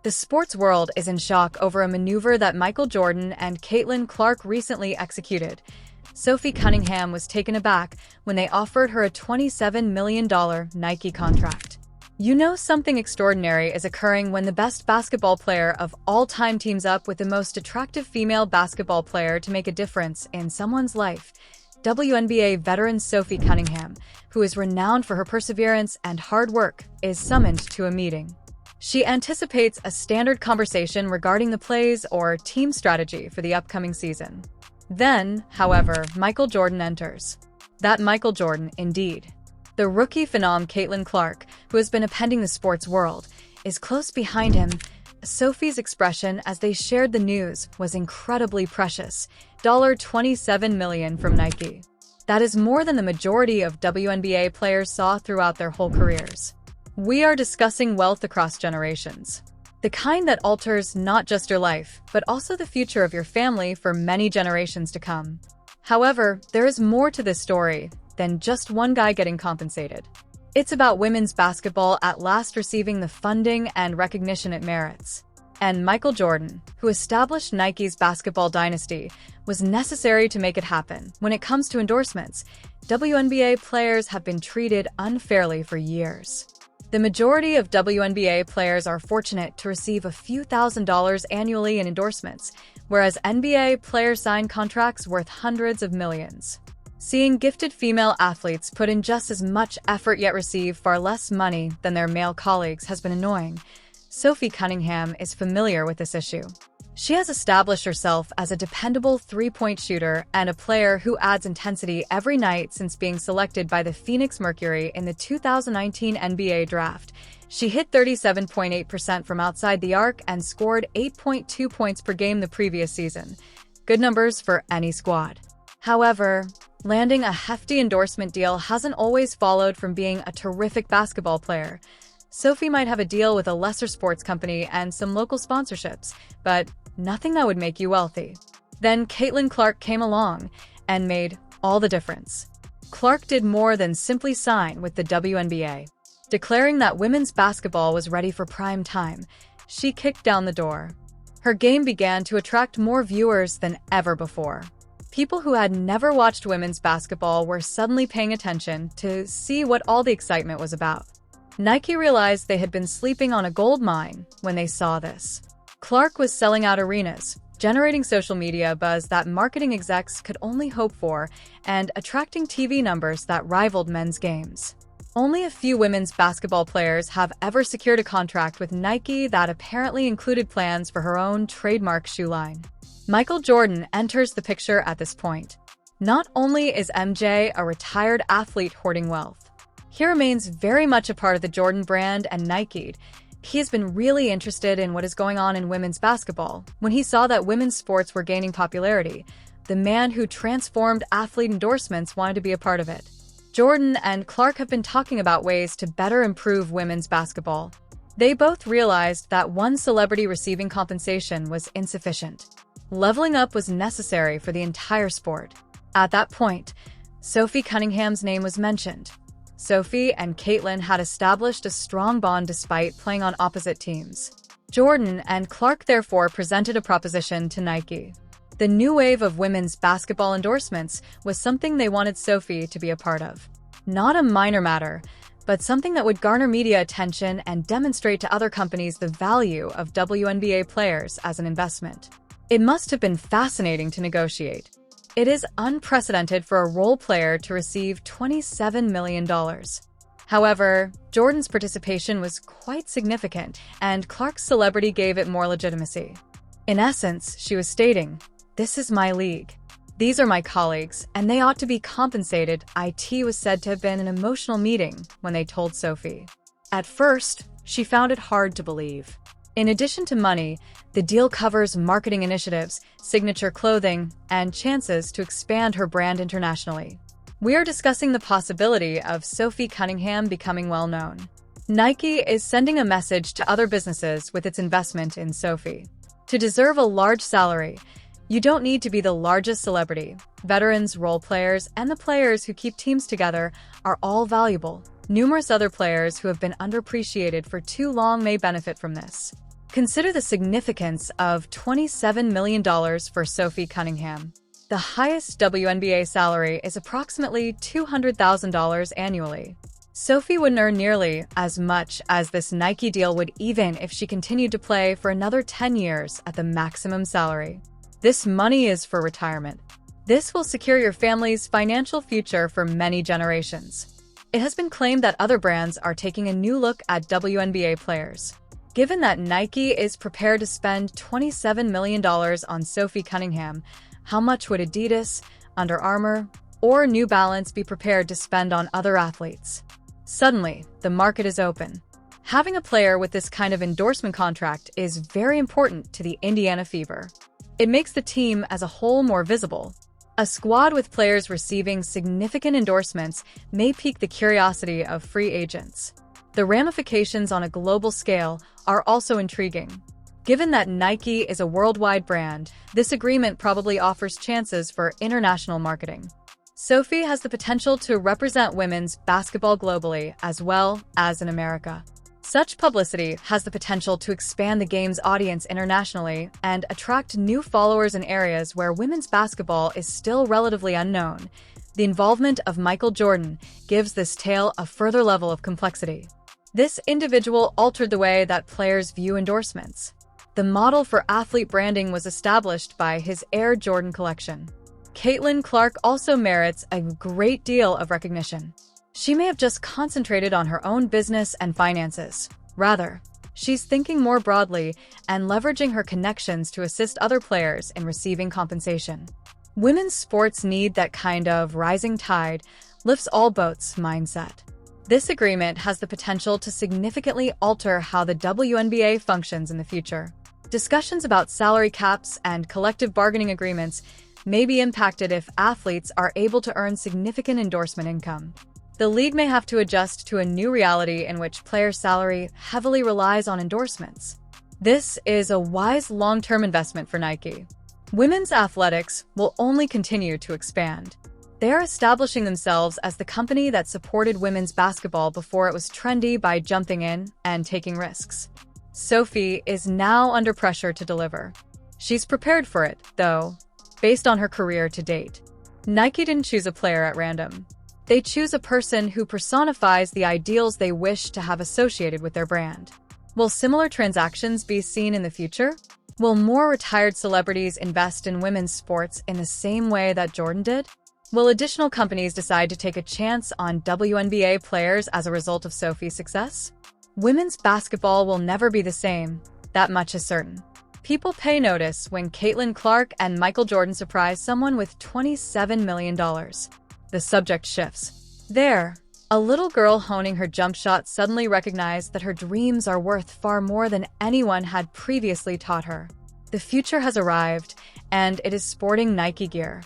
The sports world is in shock over a maneuver that Michael Jordan and Caitlin Clark recently executed. Sophie Cunningham was taken aback when they offered her a $27 million Nike contract. You know something extraordinary is occurring when the best basketball player of all time teams up with the most attractive female basketball player to make a difference in someone's life. WNBA veteran Sophie Cunningham, who is renowned for her perseverance and hard work, is summoned to a meeting. She anticipates a standard conversation regarding the plays or team strategy for the upcoming season. Then, however, Michael Jordan enters. That Michael Jordan, indeed. The rookie phenom Caitlin Clark, who has been appending the sports world, is close behind him. Sophie's expression as they shared the news was incredibly precious. $27 million from Nike. That is more than the majority of WNBA players saw throughout their whole careers. We are discussing wealth across generations. The kind that alters not just your life, but also the future of your family for many generations to come. However, there is more to this story than just one guy getting compensated. It's about women's basketball at last receiving the funding and recognition it merits. And Michael Jordan, who established Nike's basketball dynasty, was necessary to make it happen. When it comes to endorsements, WNBA players have been treated unfairly for years. The majority of WNBA players are fortunate to receive a few $1,000s annually in endorsements, whereas NBA players sign contracts worth hundreds of millions. Seeing gifted female athletes put in just as much effort yet receive far less money than their male colleagues has been annoying. Sophie Cunningham is familiar with this issue. She has established herself as a dependable three-point shooter and a player who adds intensity every night since being selected by the Phoenix Mercury in the 2019 NBA draft. She hit 37.8% from outside the arc and scored 8.2 points per game the previous season. Good numbers for any squad. However, landing a hefty endorsement deal hasn't always followed from being a terrific basketball player. Sophie might have a deal with a lesser sports company and some local sponsorships, but nothing that would make you wealthy. Then Caitlin Clark came along and made all the difference. Clark did more than simply sign with the WNBA. Declaring that women's basketball was ready for prime time, she kicked down the door. Her game began to attract more viewers than ever before. People who had never watched women's basketball were suddenly paying attention to see what all the excitement was about. Nike realized they had been sleeping on a gold mine when they saw this. Clark was selling out arenas, generating social media buzz that marketing execs could only hope for, and attracting TV numbers that rivaled men's games. Only a few women's basketball players have ever secured a contract with Nike that apparently included plans for her own trademark shoe line. Michael Jordan enters the picture at this point. Not only is MJ a retired athlete hoarding wealth, he remains very much a part of the Jordan brand and Nike. He has been really interested in what is going on in women's basketball. When he saw that women's sports were gaining popularity, the man who transformed athlete endorsements wanted to be a part of it. Jordan and Clark have been talking about ways to better improve women's basketball. They both realized that one celebrity receiving compensation was insufficient. Leveling up was necessary for the entire sport. At that point, Sophie Cunningham's name was mentioned. Sophie and Caitlin had established a strong bond despite playing on opposite teams. Jordan and Clark therefore presented a proposition to Nike. The new wave of women's basketball endorsements was something they wanted Sophie to be a part of. Not a minor matter, but something that would garner media attention and demonstrate to other companies the value of WNBA players as an investment. It must have been fascinating to negotiate. It is unprecedented for a role player to receive $27 million. However, Jordan's participation was quite significant, and Clark's celebrity gave it more legitimacy. In essence, she was stating, "This is my league. These are my colleagues, and they ought to be compensated." It was said to have been an emotional meeting when they told Sophie. At first, she found it hard to believe. In addition to money, the deal covers marketing initiatives, signature clothing, and chances to expand her brand internationally. We are discussing the possibility of Sophie Cunningham becoming well-known. Nike is sending a message to other businesses with its investment in Sophie. To deserve a large salary, you don't need to be the largest celebrity. Veterans, role players, and the players who keep teams together are all valuable. Numerous other players who have been underappreciated for too long may benefit from this. Consider the significance of $27 million for Sophie Cunningham. The highest WNBA salary is approximately $200,000 annually. Sophie wouldn't earn nearly as much as this Nike deal would even if she continued to play for another 10 years at the maximum salary. This money is for retirement. This will secure your family's financial future for many generations. It has been claimed that other brands are taking a new look at WNBA players. Given that Nike is prepared to spend $27 million on Sophie Cunningham, how much would Adidas, Under Armour, or New Balance be prepared to spend on other athletes? Suddenly, the market is open. Having a player with this kind of endorsement contract is very important to the Indiana Fever. It makes the team as a whole more visible. A squad with players receiving significant endorsements may pique the curiosity of free agents. The ramifications on a global scale are also intriguing. Given that Nike is a worldwide brand, this agreement probably offers chances for international marketing. Sophie has the potential to represent women's basketball globally as well as in America. Such publicity has the potential to expand the game's audience internationally and attract new followers in areas where women's basketball is still relatively unknown. The involvement of Michael Jordan gives this tale a further level of complexity. This individual altered the way that players view endorsements. The model for athlete branding was established by his Air Jordan collection. Caitlin Clark also merits a great deal of recognition. She may have just concentrated on her own business and finances. Rather, she's thinking more broadly and leveraging her connections to assist other players in receiving compensation. Women's sports need that kind of rising tide lifts all boats mindset. This agreement has the potential to significantly alter how the WNBA functions in the future. Discussions about salary caps and collective bargaining agreements may be impacted if athletes are able to earn significant endorsement income. The league may have to adjust to a new reality in which player salary heavily relies on endorsements. This is a wise long-term investment for Nike. Women's athletics will only continue to expand. They are establishing themselves as the company that supported women's basketball before it was trendy by jumping in and taking risks. Sophie is now under pressure to deliver. She's prepared for it, though, based on her career to date. Nike didn't choose a player at random. They choose a person who personifies the ideals they wish to have associated with their brand. Will similar transactions be seen in the future? Will more retired celebrities invest in women's sports in the same way that Jordan did? Will additional companies decide to take a chance on WNBA players as a result of Sophie's success? Women's basketball will never be the same, that much is certain. People pay notice when Caitlin Clark and Michael Jordan surprise someone with $27 million. The subject shifts. There, a little girl honing her jump shot suddenly recognized that her dreams are worth far more than anyone had previously taught her. The future has arrived, and it is sporting Nike gear.